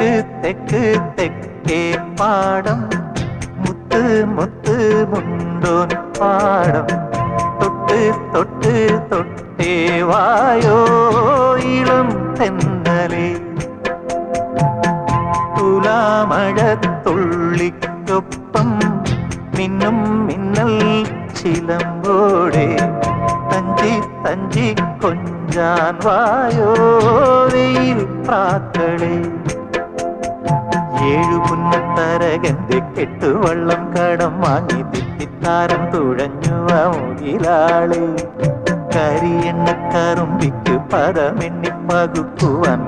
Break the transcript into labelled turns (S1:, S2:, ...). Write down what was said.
S1: തെക്ക് തെക്ക് തെക്കേ പാടം മുത്ത് മുത്ത് മുണ്ടോൻ പാടം തൊട്ട് തൊട്ട് തൊട്ടേ വായോ ഇളം തെന്നലേ തുലാമഴത്തുള്ളിക്കൊപ്പം മിന്നും മിന്നൽ ചിലമ്പോടെ തഞ്ചി തഞ്ചി കൊഞ്ചാൻ വായോ വെയിൽ പ്രാക്കളെ ഏഴു പുന്നത്തരകന്റെ കെട്ടുവള്ളം കടം വാങ്ങി തിത്തിത്താരം തുഴഞ്ഞു മുകിലാളെ കരിയെണ്ണക്കറുമ്പിക്ക് പദമെണ്ണി പകുക്കുവാൻ